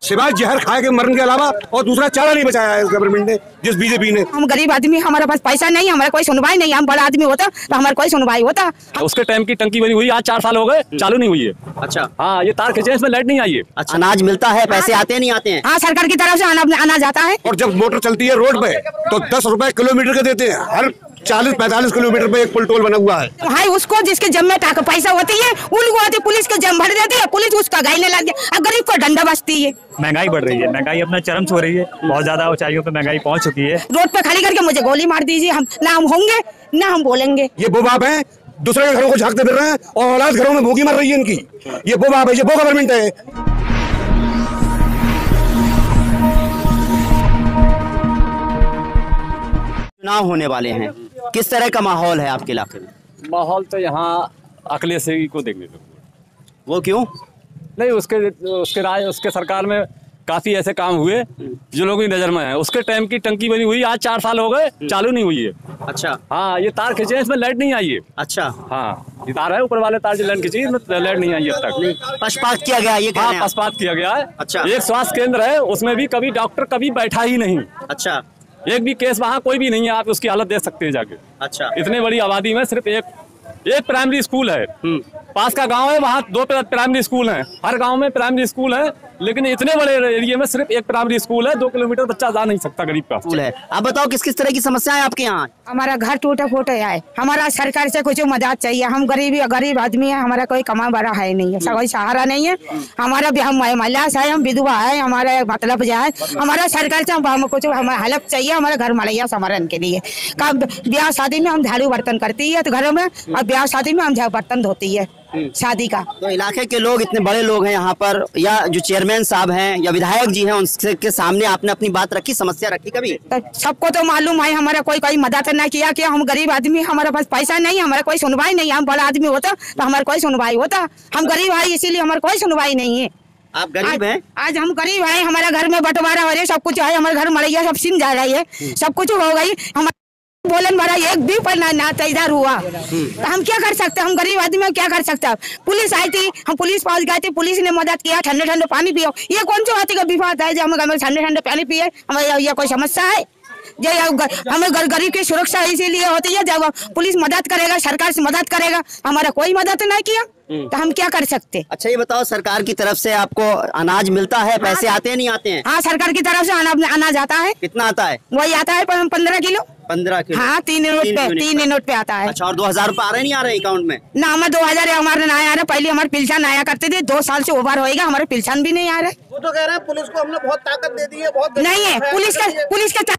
सिवाय जहर खाए के मरने के अलावा और दूसरा चारा नहीं बचाया है इस गवर्नमेंट ने, जिस बीजेपी ने। हम गरीब आदमी, हमारे पास पैसा नहीं, हमारा कोई सुनवाई नहीं। हम बड़ा आदमी होता तो हमारा कोई सुनवाई होता। उसके टाइम की टंकी बनी हुई आज 4 साल हो गए, चालू नहीं हुई है। अच्छा, हाँ, ये तार खींचे, इसमें लाइट नहीं आई है। अच्छा, अनाज मिलता है, पैसे आते नहीं आते हैं? हाँ, सरकार की तरफ से अनाज आता है। और जब मोटर चलती है रोड पे तो 10 रुपए किलोमीटर के देते हैं। हर 40-45 किलोमीटर पे एक पुल टोल बना हुआ है। भाई उसको जिसके जम में पैसा होती है उनको आती पुलिस के जम भर देती है, पुलिस उसका गायने लग गया, गरीब को डंडा बसती है। महंगाई बढ़ रही है, महंगाई अपना चरम छू रही है, बहुत ज्यादा ऊंचाइयों पे महंगाई पहुंच चुकी है। रोड पे खड़ी करके मुझे गोली मार दीजिए, हम ना हम होंगे ना हम बोलेंगे। ये वो बाप है दूसरे के घरों को झांकते फिर रहे हैं और औलाद घरों में भूखी मर रही है इनकी। ये वो बाप है, ये वो गवर्नमेंट है। चुनाव होने वाले हैं, किस तरह का माहौल है आपके इलाके में? माहौल तो यहाँ अखिलेश को देखने को। वो क्यों? नहीं, उसके राज, उसके सरकार में काफी ऐसे काम हुए जो लोगों की नजर में है। उसके टाइम की टंकी बनी हुई आज 4 साल हो गए, चालू नहीं हुई है। अच्छा, हाँ, ये तार खींचे, इसमें लाइट नहीं आई है। अच्छा, हाँ, ये तार है ऊपर वाले तार जो लाइन खींची, इसमें लाइट नहीं आई अब तक। पक्षपात किया गया ये? हाँ, पक्षपात किया गया है। अच्छा। एक स्वास्थ्य केंद्र है, उसमें भी कभी डॉक्टर कभी बैठा ही नहीं। अच्छा, एक भी केस वहाँ कोई भी नहीं है, आप उसकी हालत देख सकते हैं जाके। अच्छा, इतने बड़ी आबादी में सिर्फ एक प्राइमरी स्कूल है। पास का गांव है, वहाँ 2 प्राइमरी स्कूल हैं। हर गांव में प्राइमरी स्कूल है, लेकिन इतने बड़े एरिया में सिर्फ एक प्राइमरी स्कूल है। 2 किलोमीटर बच्चा जा नहीं सकता गरीब का स्कूल है। आप बताओ किस किस तरह की समस्या है आपके यहाँ? हमारा घर टूटा फूटा है, हमारा सरकार से कुछ मदद चाहिए। हम गरीब आदमी है, हमारा कोई कमा बड़ा है नहीं है, कोई सहारा नहीं है हमारा। हम महिला है, हम विधवा है, हमारे मतलब जो है हमारा सरकार से हम कुछ हमारा हेल्प चाहिए। हमारे घर मलैया संवरण के लिए ब्याह शादी में हम झाड़ू बर्तन करती है तो घरों में, और ब्याह शादी में हम बर्तन धोती है शादी का। तो इलाके के लोग, इतने बड़े लोग हैं यहाँ पर, या जो चेयरमैन साहब हैं या विधायक जी हैं, उनके के सामने आपने अपनी बात रखी, समस्या रखी कभी? तो सबको तो मालूम है, हमारा कोई मदद नहीं किया कि हम गरीब आदमी, हमारे पास पैसा नहीं, हमारा कोई सुनवाई नहीं। हम बड़ा आदमी होता तो हमारा कोई सुनवाई होता। हम गरीब है, इसीलिए हमारा कोई सुनवाई नहीं है। आप गरीब हैं? आज हम गरीब है, हमारा घर में बंटवारा हो रही है, सब कुछ है, हमारे घर मलैया सब सिम जा रही है, सब कुछ हो गई। हमारा बोलन बड़ा एक भी पर ना इधर हुआ तो हम क्या कर सकते हैं? हम गरीब आदमी क्या कर सकते हैं? पुलिस आई थी, हम पुलिस पास गए थे, पुलिस ने मदद किया, ठंडे ठंडे पानी पियो। ये कौन सी बात का विवाद है जो हमें ठंडे ठंडे पानी पिए? हमें ये कोई समस्या है? हमें गरीब की सुरक्षा इसीलिए होती है जब पुलिस मदद करेगा, सरकार से मदद करेगा। हमारा कोई मदद नहीं किया तो हम क्या कर सकते? अच्छा, ये बताओ, सरकार की तरफ से आपको अनाज मिलता है, पैसे आते नहीं आते हैं? हाँ, सरकार की तरफ से अनाज आता है। कितना आता है? वही आता है 15 किलो। 15 किलो? हाँ, 3 यूनिट पे आता है। अच्छा, और 2000 रुपए आ रहे नहीं आ रहे अकाउंट में? ना, हमें 2000 हमारे ना आ रहा। पहले हमारे पिलसन आया करते थे, 2 साल से ओवर होएगा, हमारे पिलसन भी नहीं आ रहा। वो तो कह रहे हैं पुलिस को हमने बहुत ताकत दे दी है, बहुत नहीं है पुलिस का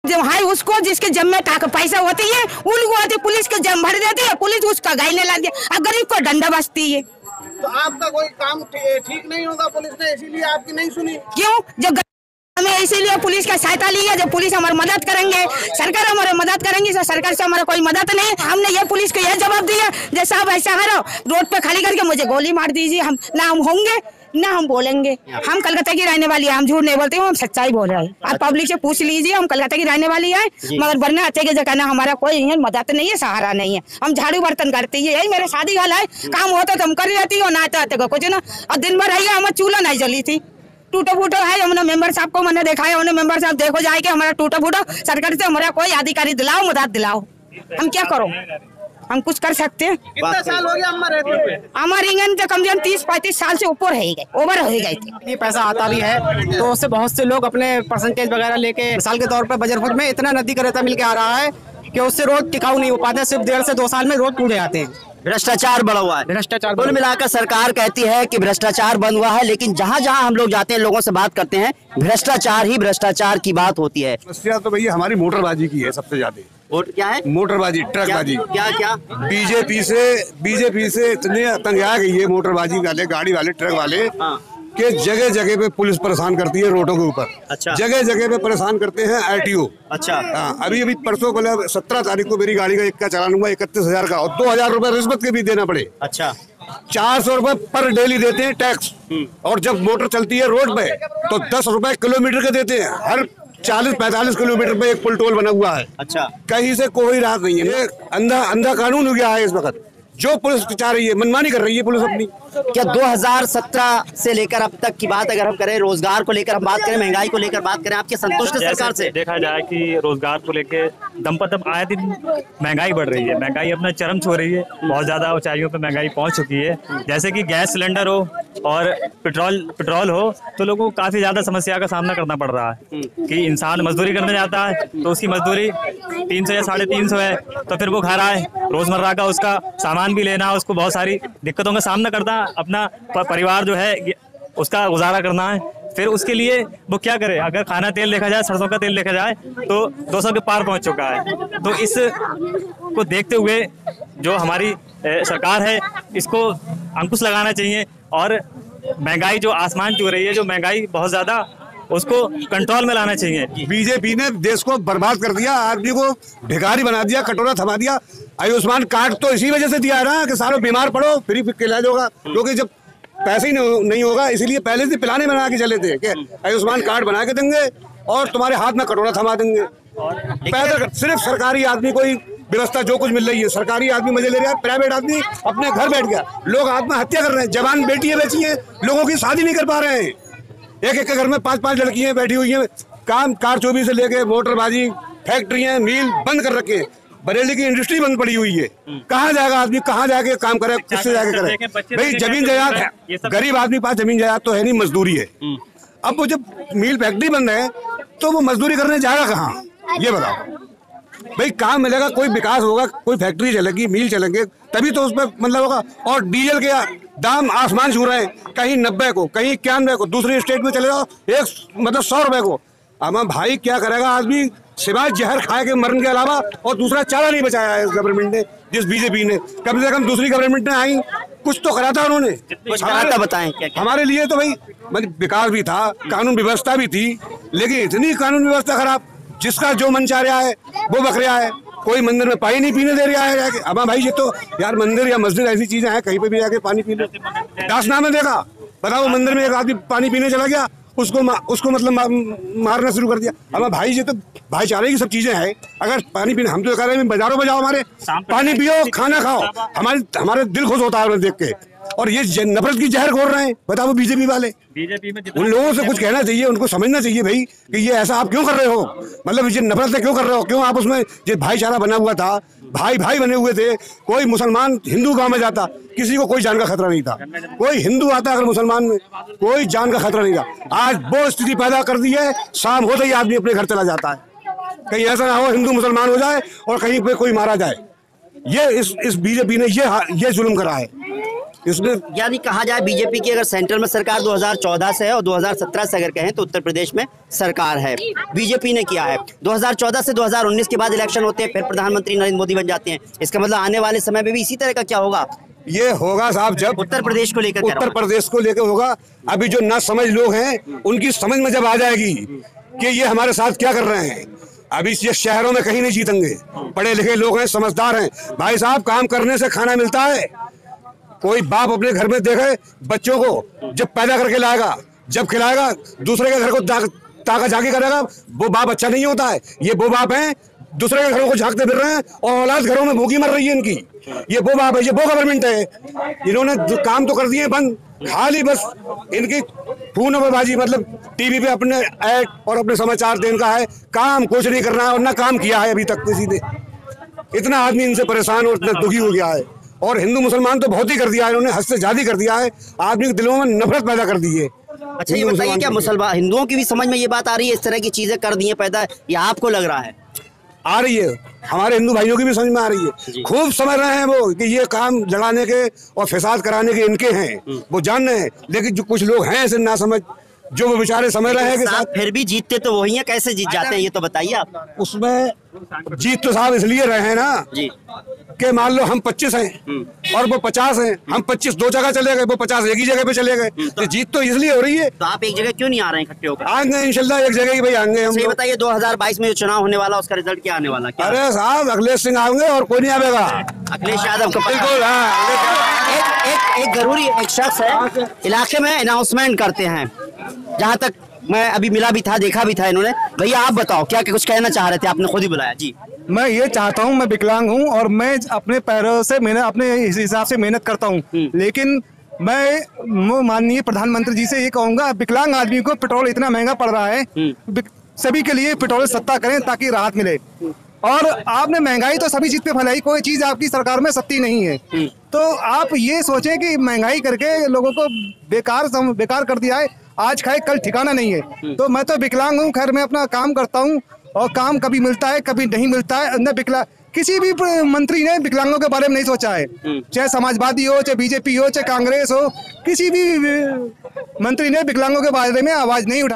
जो है उसको जिसके जम में पैसा होती है उनको आती पुलिस के जम भर देती है, पुलिस उसका गायने लग गया, गरीब को डंडा बसती है। तो आपका कोई काम ठीक नहीं होगा, पुलिस ने इसीलिए आपकी नहीं सुनी? क्यों? जो हमें इसीलिए पुलिस का सहायता ली है, जब पुलिस हमारी मदद करेंगे, सरकार हमारी मदद करेंगी, तो सरकार से हमारा कोई मदद नहीं। हमने ये पुलिस को यह जवाब दिया जैसा आप ऐसा हरो रोड पे खड़ी करके मुझे गोली मार दीजिए, हम ना हम होंगे ना हम बोलेंगे। हम कलकत्ता की रहने वाली है, हम झूठ नहीं बोलते, हम सच्चाई बोल रहे हैं। आप पब्लिक से पूछ लीजिए, हम कलकत्ता की रहने वाली है, मगर बनने अच्छे की जगह ना हमारा कोई मदद नहीं है, सहारा नहीं है। हम झाड़ू बर्तन करती है, यही मेरे शादी हाल है, काम होता तो हम कर लेती हो, ना आते कुछ ना। और दिन भर है हमारा चूल्हा नहीं जली थी, टूटा फूटा है। हमने मेंबर साहब को मैंने देखा है, उन्हें मेंबर साहब देखो जाए कि हमारा टूटा फूटा, सरकार से हमारा कोई अधिकारी दिलाओ, मदद दिलाओ। हम क्या करो? हम कुछ कर सकते हैं? कितना साल हो गया अम्मा रहते हुए? हमारी तो कम से कम 30-35 साल से ऊपर है गए, ओवर हो गए थे। ये पैसा आता भी है तो उससे बहुत से लोग अपने परसेंटेज वगैरह लेके मिसाल के तौर पर बजरपुर में इतना नदी का रेता मिल के आ रहा है कि उससे रोड टिकाऊ नहीं हो पाते, सिर्फ 1.5 से 2 साल में रोड टूट जाते हैं। भ्रष्टाचार बढ़ा हुआ है। भ्रष्टाचार कुल मिलाकर सरकार कहती है कि भ्रष्टाचार बंद हुआ है, लेकिन जहाँ जहाँ हम लोग जाते हैं, लोगों से बात करते हैं, भ्रष्टाचार ही भ्रष्टाचार की बात होती है। समस्या तो भैया हमारी मोटरबाजी की है सबसे ज्यादा। वोट क्या है? मोटरबाजी, ट्रकबाजी। क्या बीजेपी से इतने तंग आ गई है मोटरबाजी वाले, गाड़ी वाले, ट्रक वाले कि जगह जगह पे पुलिस परेशान करती है रोडों के ऊपर। अच्छा। जगह जगह पे परेशान करते हैं RTO। अच्छा। हाँ, अभी परसों को 17 तारीख को मेरी गाड़ी का इक्का चालान हुआ 31,000 का, और 2,000 रुपए रिश्वत के भी देना पड़े। अच्छा। 400 रुपए पर डेली देते हैं टैक्स। और जब मोटर चलती है रोड पे तो 10 रुपए किलोमीटर के देते हैं। हर 40-45 किलोमीटर पे एक पुल टोल बना हुआ है। अच्छा। कहीं से कोई राहत नहीं है। अंधा कानून हो गया है इस वक्त। जो पुलिस चाह रही है, मनमानी कर रही है पुलिस अपनी। क्या 2017 से लेकर अब तक की बात अगर हम करें, रोजगार को लेकर हम बात करें, महंगाई को लेकर बात करें, आपके संतुष्ट है सरकार से? देखा जाए कि रोजगार को लेकर दम पर दम आए दिन महंगाई बढ़ रही है, महंगाई अपना चरम छू रही है, बहुत ज्यादा ऊंचाइयों पे महंगाई पहुंच चुकी है। जैसे कि गैस सिलेंडर हो और पेट्रोल हो तो लोगों को काफी ज्यादा समस्या का सामना करना पड़ रहा है कि इंसान मजदूरी करने जाता है तो उसकी मजदूरी 300 या 350 है, तो फिर वो घर आए रोजमर्रा का उसका सामान भी लेना, उसको बहुत सारी दिक्कतों का सामना करना, अपना परिवार जो है उसका गुजारा करना है। फिर उसके लिए वो क्या करे, अगर खाना तेल देखा जाए, सरसों का तेल देखा जाए तो 200 के पार पहुंच चुका है। तो इस को देखते हुए जो हमारी सरकार है इसको अंकुश लगाना चाहिए और महंगाई जो आसमान छू रही है, जो महंगाई बहुत ज्यादा, उसको कंट्रोल में लाना चाहिए। बीजेपी ने देश को बर्बाद कर दिया, आदमी को भिखारी बना दिया, कटोरा थमा दिया। आयुष्मान कार्ड तो इसी वजह से दिया है ना कि सारे बीमार पड़ो फ्री इलाज होगा, क्योंकि जब पैसे ही नहीं होगा इसीलिए पहले से पिलाने बना के चले थे कि आयुष्मान कार्ड बना के देंगे और तुम्हारे हाथ में कटोरा थमा देंगे। पैदल सिर्फ सरकारी आदमी को ही व्यवस्था जो कुछ मिल रही है, सरकारी आदमी मजे ले रहा है, प्राइवेट आदमी अपने घर बैठ गया। लोग आत्महत्या कर रहे हैं, जवान बेटियां बेची हैं, लोगों की शादी नहीं कर पा रहे हैं। एक के घर में 5-5 लड़कियां बैठी हुई हैं, काम कार चोरी से लेके मोटरबाजी, फैक्ट्रियां, मिल बंद कर रखे हैं, बरेली की इंडस्ट्री बंद पड़ी हुई है। कहाँ जाएगा आदमी, कहाँ जाके काम करे, किससे जाके करे? भाई जमीन जायदाद है, गरीब आदमी पास जमीन जायदाद तो है नहीं, मजदूरी है। अब वो जब मिल फैक्ट्री बंद है तो वो मजदूरी करने जाएगा कहाँ, ये बताओ। भाई काम मिलेगा, कोई विकास होगा, कोई फैक्ट्री चलेगी, मिल चलेंगे, तभी तो उसमें मतलब होगा। और डीजल के दाम आसमान छू रहे हैं, कहीं 90 को, कहीं 91 को, दूसरी स्टेट में चले जाओ मतलब 100 रुपए को। अब भाई क्या करेगा आदमी, सिवाय जहर खाए के मरने के अलावा और दूसरा चारा नहीं बचाया है इस गवर्नमेंट ने, जिस बीजेपी ने। कम से कम दूसरी गवर्नमेंट ने आई कुछ तो करा था उन्होंने, कुछ करा बताएं क्या? हमारे लिए तो भाई मतलब विकास भी था, कानून व्यवस्था भी थी, लेकिन इतनी कानून व्यवस्था खराब, जिसका जो मन चाह रहा है वो बक रहा है। कोई मंदिर में पानी नहीं पीने दे रहा है जाके। अब भाई ये तो यार मंदिर या मस्जिद ऐसी चीजें हैं, कहीं पे भी जाके पानी पी लो, दासनामे देखा, बताओ मंदिर में एक आदमी पानी पीने चला गया, उसको मतलब मारना शुरू कर दिया। अब भाई ये तो भाईचारे की सब चीजें हैं। अगर पानी पीने, हम तो कह रहे हैं बाजारों में जाओ, हमारे पानी पियो, खाना खाओ, हमारे दिल खुश होता है देख के। और ये नफरत की जहर घोल रहे हैं, बताओ बीजेपी वाले। बीजेपी में उन लोगों से कुछ कहना चाहिए, उनको समझना चाहिए भाई कि ये ऐसा आप क्यों कर रहे हो, मतलब ये नफरत से क्यों कर रहे हो, क्यों आप उसमें ये भाईचारा बना हुआ था, भाई भाई बने हुए थे। कोई मुसलमान हिंदू गांव में जाता, किसी को कोई जान का खतरा नहीं था, कोई हिंदू आता अगर मुसलमान में, कोई जान का खतरा नहीं था। आज वो स्थिति पैदा कर दी है, शाम होते ही आदमी अपने घर चला जाता है। कहीं ऐसा ना हो हिंदू मुसलमान हो जाए और कहीं पे कोई मारा जाए। ये इस बीजेपी ने ये जुल्म करा है इसमें। यानी कहा जाए बीजेपी की अगर सेंट्रल में सरकार 2014 से है और 2017 से अगर कहें तो उत्तर प्रदेश में सरकार है, बीजेपी ने किया है। 2014 से 2019 के बाद इलेक्शन होते हैं, फिर प्रधानमंत्री नरेंद्र मोदी बन जाते हैं। इसका मतलब आने वाले समय में भी इसी तरह का क्या होगा? ये होगा साहब, जब उत्तर प्रदेश को लेकर होगा। अभी जो ना समझ लोग हैं उनकी समझ में जब आ जाएगी कि ये हमारे साथ क्या कर रहे हैं। अभी ये शहरों में कहीं नहीं जीतेंगे, पढ़े लिखे लोग हैं, समझदार हैं। भाई साहब काम करने से खाना मिलता है। कोई बाप अपने घर में देखे बच्चों को जब पैदा करके लाएगा, जब खिलाएगा, दूसरे के घर को ताका झांकी करेगा, वो बाप अच्छा नहीं होता है। ये वो बाप हैं दूसरे के घरों को झांकते फिर रहे हैं और औलाद घरों में भूखी मर रही है इनकी। ये वो बाप है, ये वो गवर्नमेंट है। इन्होंने काम तो कर दिए बंद, खाली बस इनकी फोनबाजी, मतलब टीवी पे अपने ऐड और अपने समाचार देने का है, काम कुछ नहीं करना है और ना काम किया है अभी तक किसी ने। इतना आदमी इनसे परेशान और इतना दुखी हो गया है। और हिंदू मुसलमान तो बहुत ही कर दिया है इन्होंने, हद से ज्यादा कर दिया है, आदमी के दिलों में नफरत पैदा कर दी है। अच्छा ये बताइए, क्या मुसलमान हिंदुओं की भी समझ में ये बात आ रही है, इस तरह की चीजें कर दी है पैदा, या आपको लग रहा है? आ रही है, हमारे हिंदू भाइयों की भी समझ में आ रही है। खूब समझ रहे हैं वो कि ये काम लड़ाने के और फसाद कराने के इनके हैं, वो जान रहे हैं। लेकिन जो कुछ लोग हैं ऐसे ना समझ, जो वो बेचारे समझ रहे हैं कि साथ फिर भी जीतते तो वही है, कैसे जीत जाते हैं ये तो बताइए आप। उसमें जीत तो साहब इसलिए रहे हैं ना जी कि मान लो हम 25 हैं और वो 50 हैं, हम 25 दो जगह चले गए, वो 50 एक ही जगह पे चले गए, तो जीत तो इसलिए हो रही है। तो आप एक जगह क्यों नहीं आ रहे हैं इकट्ठे होकर? आएंगे इंशाल्लाह एक जगह ही भाई आएंगे हम। ये बताइए 2022 में जो चुनाव होने वाला उसका रिजल्ट क्या आने वाला? क्या? अरे साहब अखिलेश सिंह आएंगे और कोई नहीं आएगा। अखिलेश यादव को बिल्कुल। एक जरूरी एक शख्स है इलाके में अनाउंसमेंट करते हैं, जहाँ तक मैं अभी मिला भी था, देखा भी था इन्होंने। भैया आप बताओ क्या कुछ कहना चाह रहे थे, आपने खुद ही बुलाया जी। मैं ये चाहता हूँ, मैं विकलांग हूँ और मैं अपने पैरों से मेहनत, अपने हिसाब से मेहनत करता हूँ, लेकिन मैं माननीय प्रधानमंत्री जी से ये कहूंगा, विकलांग आदमी को पेट्रोल इतना महंगा पड़ रहा है, सभी के लिए पेट्रोल सस्ता करें ताकि राहत मिले। और आपने महंगाई तो सभी चीज पे फैलाई, कोई चीज आपकी सरकार में सस्ती नहीं है। तो आप ये सोचें कि महंगाई करके लोगों को बेकार कर दिया है, आज खाए कल ठिकाना नहीं है। तो मैं तो विकलांग हूँ, खैर मैं अपना काम करता हूँ और काम कभी मिलता है कभी नहीं मिलता है। न किसी भी मंत्री ने विकलांगों के बारे में नहीं सोचा है, चाहे समाजवादी हो, चाहे बीजेपी हो, चाहे कांग्रेस हो, किसी भी मंत्री ने विकलांगों के बारे में आवाज नहीं उठाई।